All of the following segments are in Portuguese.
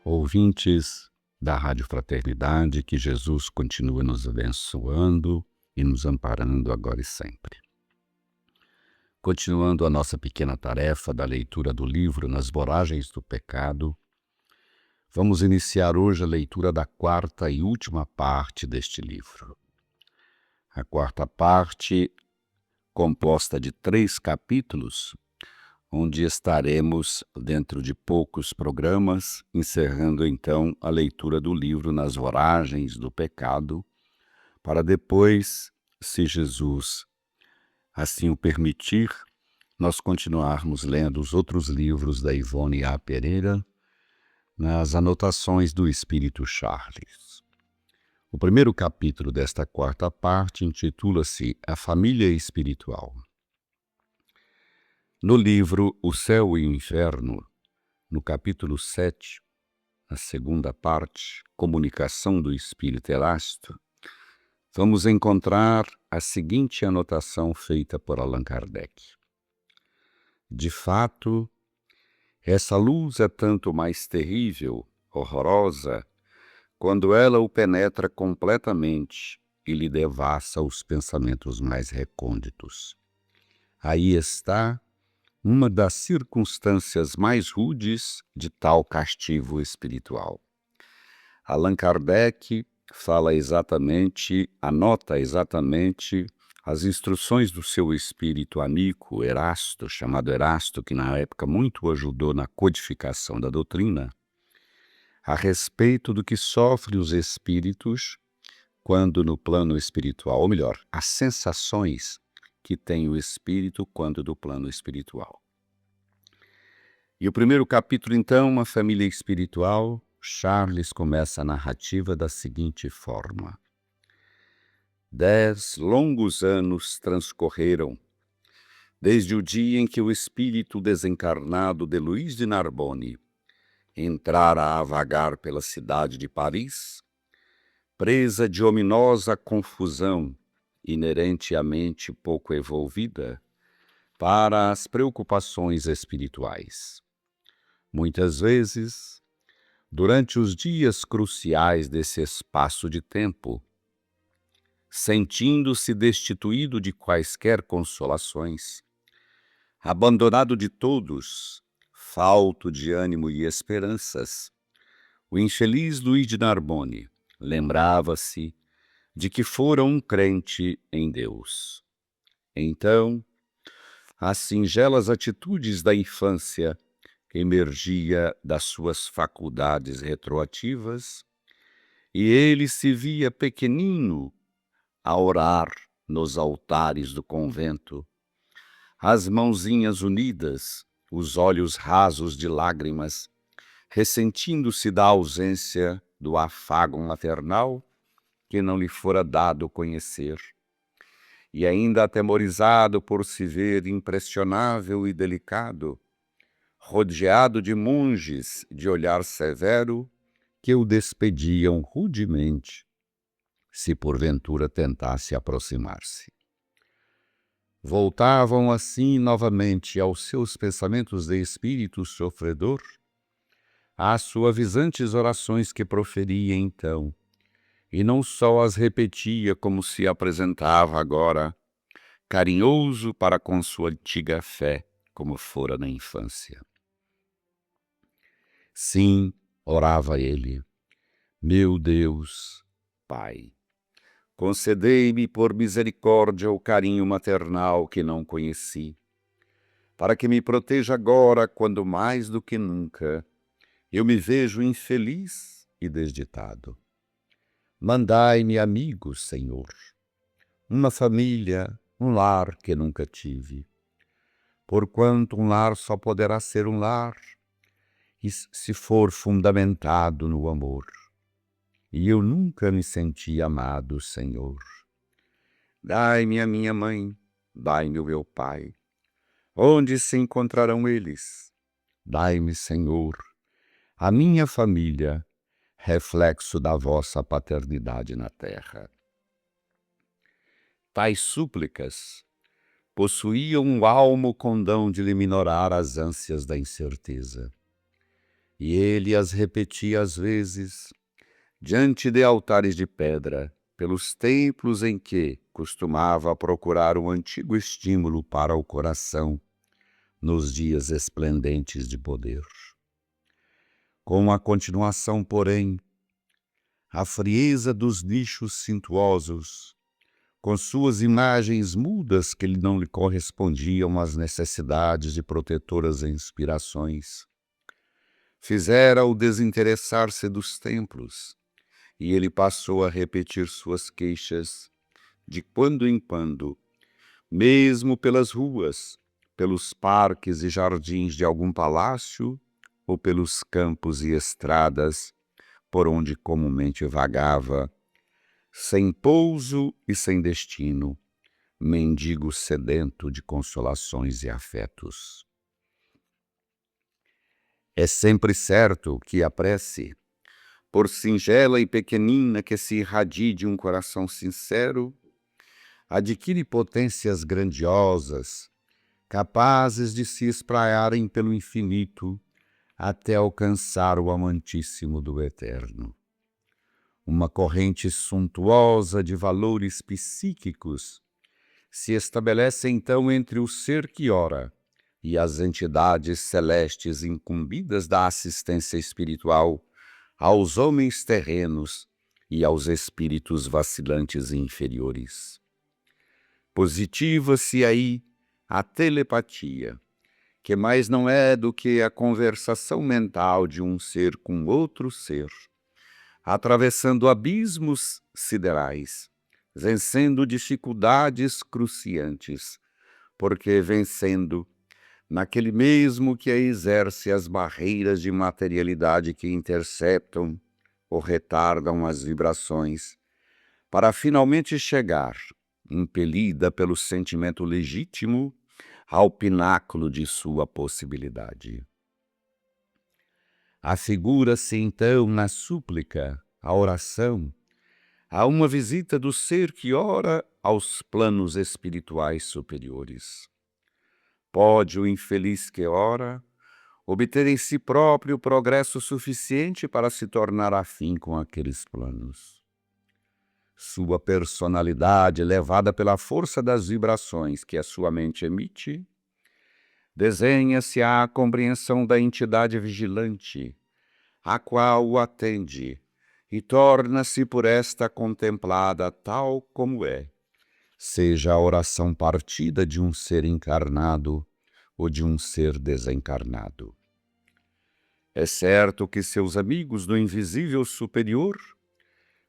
Ouvintes da Rádio Fraternidade, que Jesus continue nos abençoando e nos amparando agora e sempre. Continuando a nossa pequena tarefa da leitura do livro Nas Voragens do Pecado, vamos iniciar hoje a leitura da quarta e última parte deste livro. A quarta parte, composta de 3 capítulos, onde estaremos, dentro de poucos programas, encerrando então a leitura do livro Nas Voragens do Pecado, para depois, se Jesus assim o permitir, nós continuarmos lendo os outros livros da Ivone A. Pereira, nas anotações do Espírito Charles. O primeiro capítulo desta quarta parte intitula-se A Família Espiritual. No livro O Céu e o Inferno, no capítulo 7, a segunda parte, Comunicação do Espírito Erasto, vamos encontrar a seguinte anotação feita por Allan Kardec. De fato, essa luz é tanto mais terrível, horrorosa, quando ela o penetra completamente e lhe devassa os pensamentos mais recônditos. Aí está uma das circunstâncias mais rudes de tal castigo espiritual. Allan Kardec anota exatamente as instruções do seu espírito amigo Erasto, chamado Erasto, que na época muito o ajudou na codificação da doutrina, a respeito do que sofrem os espíritos quando no plano espiritual, ou melhor, as sensações que tem o espírito quando do plano espiritual. E o primeiro capítulo, então, A Família Espiritual, Charles começa a narrativa da seguinte forma. 10 longos anos transcorreram, desde o dia em que o espírito desencarnado de Luís de Narbonne entrara a vagar pela cidade de Paris, presa de ominosa confusão inerente à mente pouco evolvida para as preocupações espirituais. Muitas vezes, durante os dias cruciais desse espaço de tempo, sentindo-se destituído de quaisquer consolações, abandonado de todos, falto de ânimo e esperanças, o infeliz Luís de Narbonne lembrava-se de que fora um crente em Deus. Então, as singelas atitudes da infância emergia das suas faculdades retroativas e ele se via pequenino a orar nos altares do convento, as mãozinhas unidas, os olhos rasos de lágrimas, ressentindo-se da ausência do afago maternal que não lhe fora dado conhecer, e ainda atemorizado por se ver impressionável e delicado, rodeado de monges de olhar severo que o despediam rudemente, se porventura tentasse aproximar-se. Voltavam assim novamente aos seus pensamentos de espírito sofredor, às suavizantes orações que proferia então, e não só as repetia como se apresentava agora, carinhoso para com sua antiga fé, como fora na infância. Sim, orava ele, meu Deus, Pai, concedei-me por misericórdia o carinho maternal que não conheci, para que me proteja agora quando mais do que nunca eu me vejo infeliz e desditado. Mandai-me amigos, Senhor, uma família, um lar que nunca tive, porquanto um lar só poderá ser um lar se for fundamentado no amor. E eu nunca me senti amado, Senhor. Dai-me a minha mãe, dai-me o meu pai. Onde se encontrarão eles? Dai-me, Senhor, a minha família, reflexo da vossa paternidade na terra. Tais súplicas, possuía um almo condão de lhe minorar as ânsias da incerteza. E ele as repetia às vezes, diante de altares de pedra, pelos templos em que costumava procurar um antigo estímulo para o coração, nos dias esplendentes de poder. Com a continuação, porém, a frieza dos nichos cintuosos, com suas imagens mudas que não lhe correspondiam às necessidades de protetoras inspirações, fizera-o desinteressar-se dos templos, e ele passou a repetir suas queixas, de quando em quando, mesmo pelas ruas, pelos parques e jardins de algum palácio, ou pelos campos e estradas por onde comumente vagava, sem pouso e sem destino, mendigo sedento de consolações e afetos. É sempre certo que a prece, por singela e pequenina que se irradie de um coração sincero, adquire potências grandiosas, capazes de se espraiarem pelo infinito até alcançar o amantíssimo do eterno. Uma corrente suntuosa de valores psíquicos se estabelece então entre o ser que ora e as entidades celestes incumbidas da assistência espiritual aos homens terrenos e aos espíritos vacilantes e inferiores. Positiva-se aí a telepatia, que mais não é do que a conversação mental de um ser com outro ser, atravessando abismos siderais, vencendo dificuldades cruciantes, porque vencendo naquele mesmo que exerce as barreiras de materialidade que interceptam ou retardam as vibrações, para finalmente chegar, impelida pelo sentimento legítimo, ao pináculo de sua possibilidade. Afigura-se então na súplica, a oração, a uma visita do ser que ora aos planos espirituais superiores. Pode o infeliz que ora obter em si próprio progresso suficiente para se tornar afim com aqueles planos. Sua personalidade, levada pela força das vibrações que a sua mente emite, desenha-se à compreensão da entidade vigilante, a qual o atende, e torna-se por esta contemplada tal como é, seja a oração partida de um ser encarnado ou de um ser desencarnado. É certo que seus amigos do invisível superior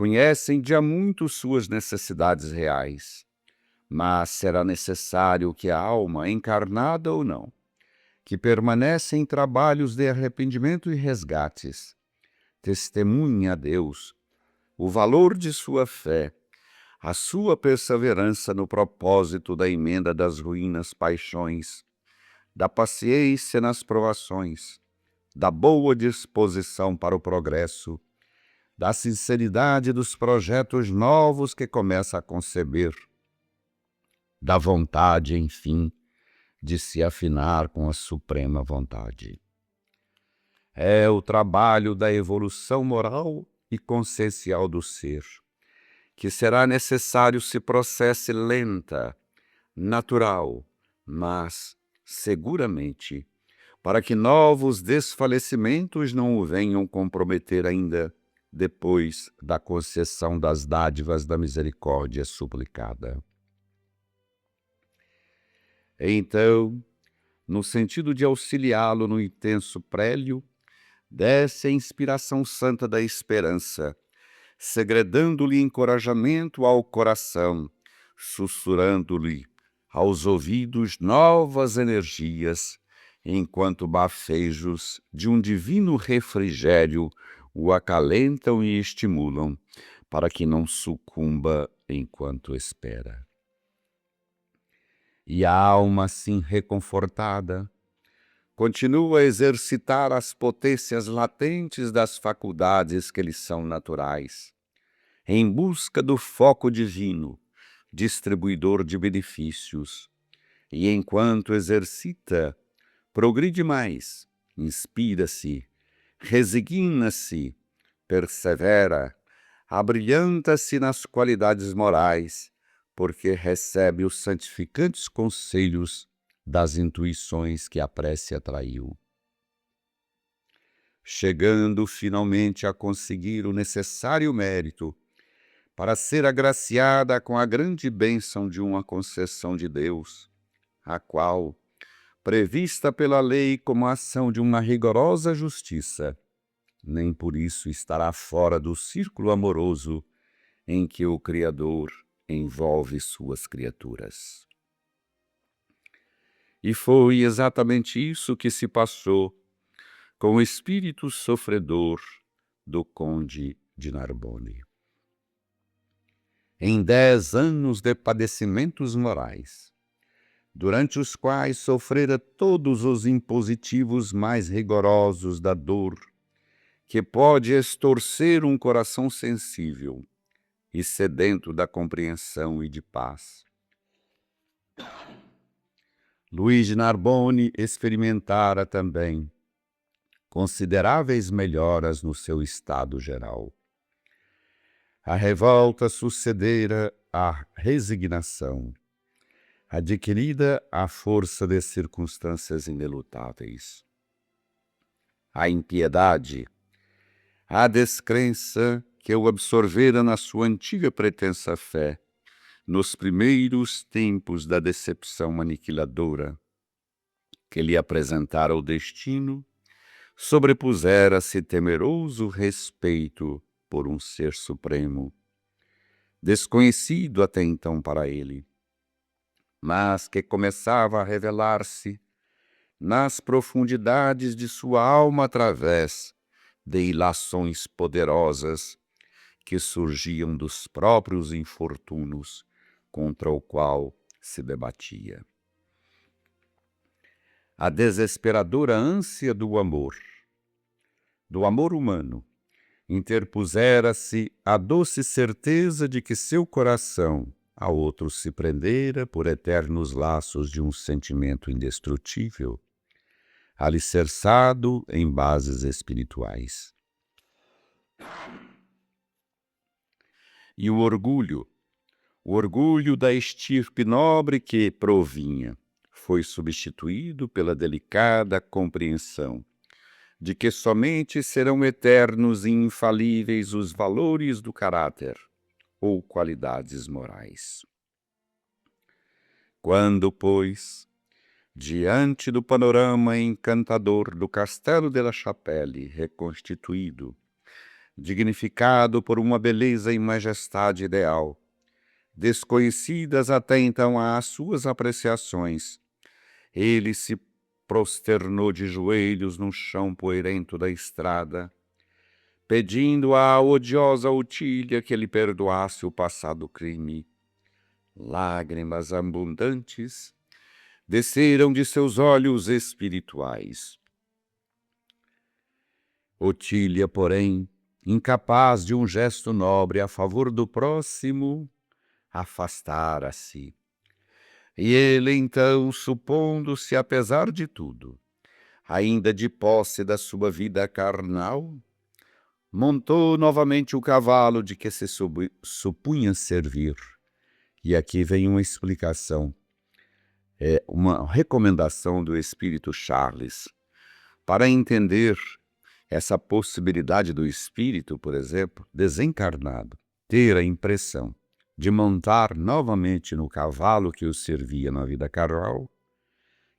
conhecem de há muito suas necessidades reais, mas será necessário que a alma, encarnada ou não, que permanece em trabalhos de arrependimento e resgates, testemunhe a Deus o valor de sua fé, a sua perseverança no propósito da emenda das ruínas paixões, da paciência nas provações, da boa disposição para o progresso, da sinceridade dos projetos novos que começa a conceber, da vontade, enfim, de se afinar com a suprema vontade. É o trabalho da evolução moral e consciencial do ser, que será necessário se processe lenta, natural, mas seguramente, para que novos desfalecimentos não o venham comprometer ainda depois da concessão das dádivas da misericórdia suplicada. Então, no sentido de auxiliá-lo no intenso prélio, desce a inspiração santa da esperança, segredando-lhe encorajamento ao coração, sussurrando-lhe aos ouvidos novas energias, enquanto bafejos de um divino refrigério o acalentam e estimulam, para que não sucumba enquanto espera. E a alma, assim reconfortada, continua a exercitar as potências latentes das faculdades que lhe são naturais, em busca do foco divino, distribuidor de benefícios, e enquanto exercita, progride mais, inspira-se, resigna-se, persevera, abrilhanta-se nas qualidades morais, porque recebe os santificantes conselhos das intuições que a prece atraiu. Chegando finalmente a conseguir o necessário mérito para ser agraciada com a grande bênção de uma concessão de Deus, a qual, prevista pela lei como ação de uma rigorosa justiça, nem por isso estará fora do círculo amoroso em que o Criador envolve suas criaturas. E foi exatamente isso que se passou com o espírito sofredor do conde de Narbonne. Em 10 anos de padecimentos morais, durante os quais sofrera todos os impositivos mais rigorosos da dor, que pode estorcer um coração sensível e sedento da compreensão e de paz, Luís de Narbonne experimentara também consideráveis melhoras no seu estado geral. A revolta sucedera à resignação, adquirida à força de circunstâncias inelutáveis. A impiedade, a descrença que o absorvera na sua antiga pretensa fé, nos primeiros tempos da decepção aniquiladora que lhe apresentara o destino, sobrepusera-se temeroso respeito por um ser supremo, desconhecido até então para ele, mas que começava a revelar-se nas profundidades de sua alma através de ilações poderosas que surgiam dos próprios infortúnios contra o qual se debatia. A desesperadora ânsia do amor humano, interpusera-se a doce certeza de que seu coração a outro se prendera por eternos laços de um sentimento indestrutível, alicerçado em bases espirituais. E o orgulho da estirpe nobre que provinha, foi substituído pela delicada compreensão de que somente serão eternos e infalíveis os valores do caráter ou qualidades morais. Quando, pois, diante do panorama encantador do Castelo de la Chapelle reconstituído, dignificado por uma beleza e majestade ideal, desconhecidas até então às suas apreciações, ele se prosternou de joelhos no chão poeirento da estrada, pedindo à odiosa Otília que lhe perdoasse o passado crime. Lágrimas abundantes desceram de seus olhos espirituais. Otília, porém, incapaz de um gesto nobre a favor do próximo, afastara-se. E ele, então, supondo-se, apesar de tudo, ainda de posse da sua vida carnal, montou novamente o cavalo de que se supunha servir. E aqui vem uma explicação, uma recomendação do espírito Charles, para entender essa possibilidade do espírito, por exemplo, desencarnado, ter a impressão de montar novamente no cavalo que o servia na vida carnal,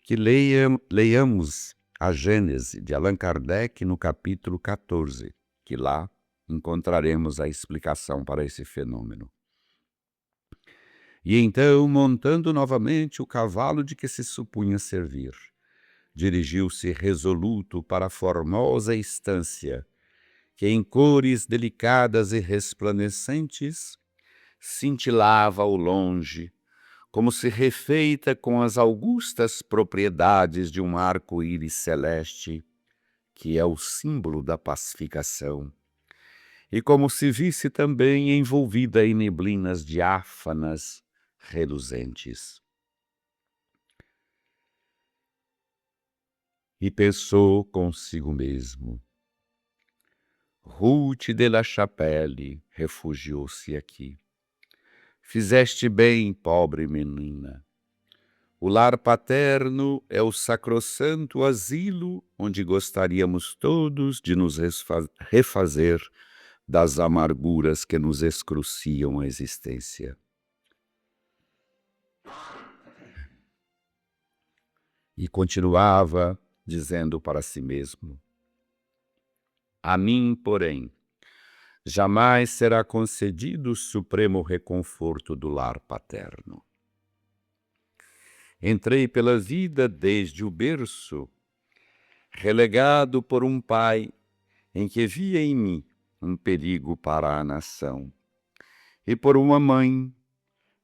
que leiamos a Gênese de Allan Kardec no capítulo 14, que lá encontraremos a explicação para esse fenômeno. E então, montando novamente o cavalo de que se supunha servir, dirigiu-se resoluto para a formosa estância, que em cores delicadas e resplandecentes cintilava ao longe, como se refeita com as augustas propriedades de um arco-íris celeste, que é o símbolo da pacificação, e como se visse também envolvida em neblinas diáfanas, reluzentes. e pensou consigo mesmo: Ruth de la Chapelle refugiou-se aqui. Fizeste bem, pobre menina. O lar paterno é o sacrossanto asilo onde gostaríamos todos de nos refazer das amarguras que nos excruciam a existência. E continuava dizendo para si mesmo: a mim, porém, jamais será concedido o supremo reconforto do lar paterno. Entrei pela vida desde o berço, relegado por um pai em que via em mim um perigo para a nação, e por uma mãe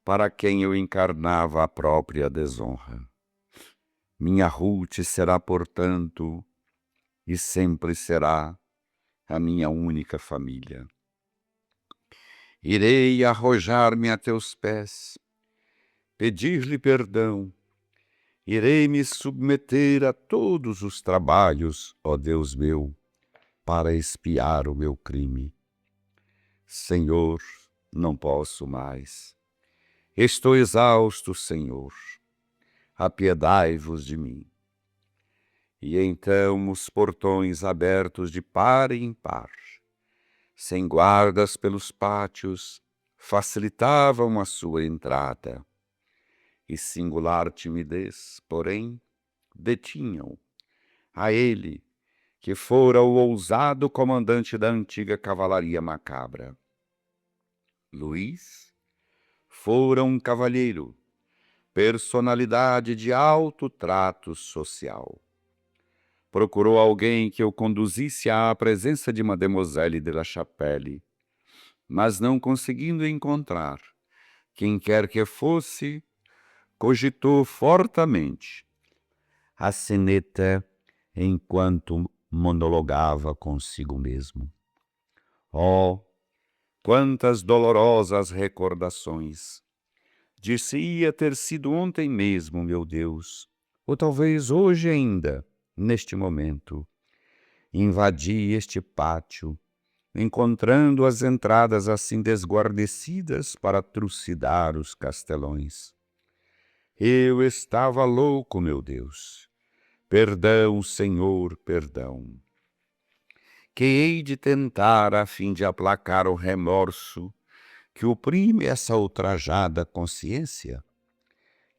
para quem eu encarnava a própria desonra. Minha Ruth será, portanto, e sempre será, a minha única família. Irei arrojar-me a teus pés, pedir-lhe perdão, irei me submeter a todos os trabalhos, ó Deus meu, para expiar o meu crime. Senhor, não posso mais. Estou exausto, Senhor. Apiedai-vos de mim. E então os portões abertos de par em par, sem guardas pelos pátios, facilitavam a sua entrada. E singular timidez, porém, detinham a ele, que fora o ousado comandante da antiga cavalaria macabra. Luís fora um cavalheiro, personalidade de alto trato social. Procurou alguém que o conduzisse à presença de Mademoiselle de la Chapelle, mas não conseguindo encontrar quem quer que fosse, cogitou fortemente a sineta enquanto monologava consigo mesmo. Oh, quantas dolorosas recordações! Dir-se-ia ter sido ontem mesmo, meu Deus, ou talvez hoje ainda, neste momento. Invadi este pátio, encontrando as entradas assim desguarnecidas para trucidar os castelões. Eu estava louco, meu Deus. Perdão, Senhor, perdão. Que hei de tentar a fim de aplacar o remorso que oprime essa ultrajada consciência?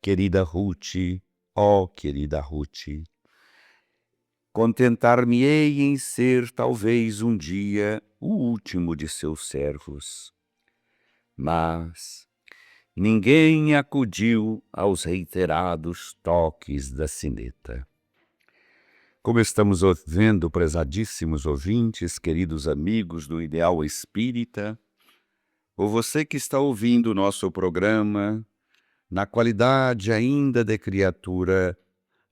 Querida Ruth, ó querida Ruth, contentar-me-ei em ser talvez um dia o último de seus servos. Mas ninguém acudiu aos reiterados toques da sineta. Como estamos vendo, prezadíssimos ouvintes, queridos amigos do Ideal Espírita, ou você que está ouvindo o nosso programa, na qualidade ainda de criatura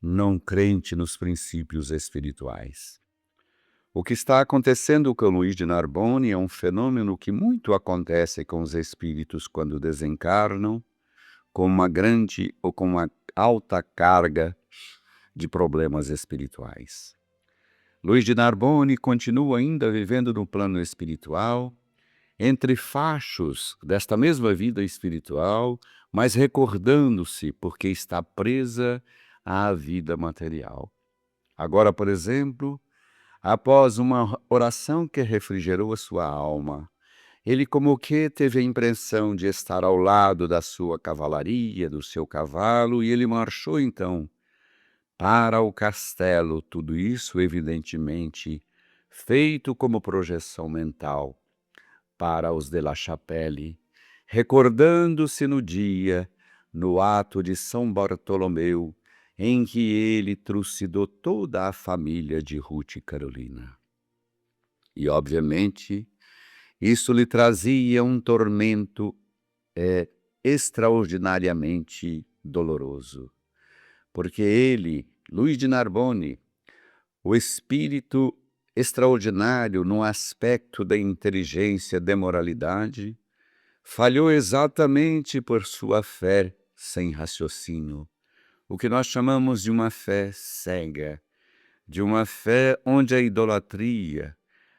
não crente nos princípios espirituais. O que está acontecendo com Luís de Narbonne é um fenômeno que muito acontece com os espíritos quando desencarnam, com uma grande ou com uma alta carga de problemas espirituais. Luís de Narbonne continua ainda vivendo no plano espiritual, entre fachos desta mesma vida espiritual, mas recordando-se porque está presa à vida material. Agora, por exemplo, após uma oração que refrigerou a sua alma, ele como que teve a impressão de estar ao lado da sua cavalaria, do seu cavalo, e ele marchou então para o castelo, tudo isso evidentemente feito como projeção mental para os de la Chapelle, recordando-se no dia, no ato de São Bartolomeu, em que ele trucidou toda a família de Ruth e Carolina. E, obviamente, isso lhe trazia um tormento extraordinariamente doloroso, porque ele, Luís de Narbonne, o espírito extraordinário no aspecto da inteligência, de moralidade, falhou exatamente por sua fé sem raciocínio, o que nós chamamos de uma fé cega, de uma fé onde a idolatria,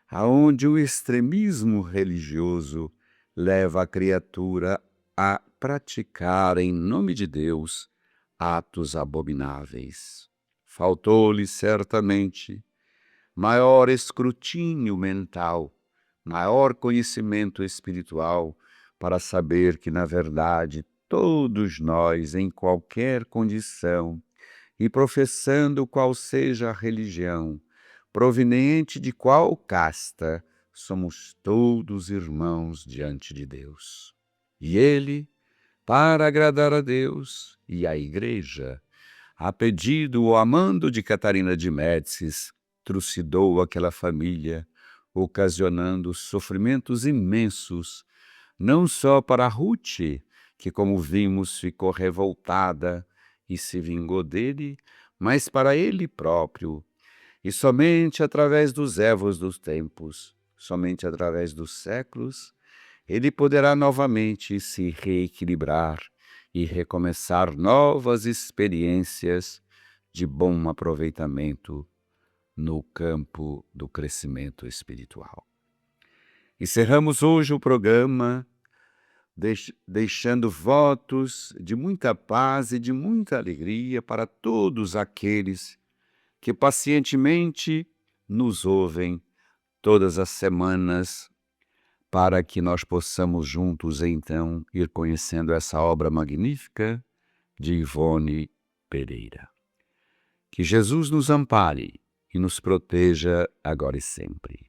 aonde o extremismo religioso leva a criatura a praticar em nome de Deus atos abomináveis. Faltou-lhe certamente maior escrutínio mental, maior conhecimento espiritual para saber que, na verdade, todos nós, em qualquer condição, e professando qual seja a religião, proveniente de qual casta, somos todos irmãos diante de Deus. E ele, para agradar a Deus e à Igreja, a pedido ou a mando de Catarina de Médicis, trucidou aquela família, ocasionando sofrimentos imensos, não só para Ruth, que, como vimos, ficou revoltada e se vingou dele, mas para ele próprio, e somente através dos ervos dos tempos, somente através dos séculos, ele poderá novamente se reequilibrar e recomeçar novas experiências de bom aproveitamento no campo do crescimento espiritual. Encerramos hoje o programa deixando votos de muita paz e de muita alegria para todos aqueles que pacientemente nos ouvem todas as semanas, para que nós possamos juntos, então, ir conhecendo essa obra magnífica de Ivone Pereira. Que Jesus nos ampare e nos proteja agora e sempre.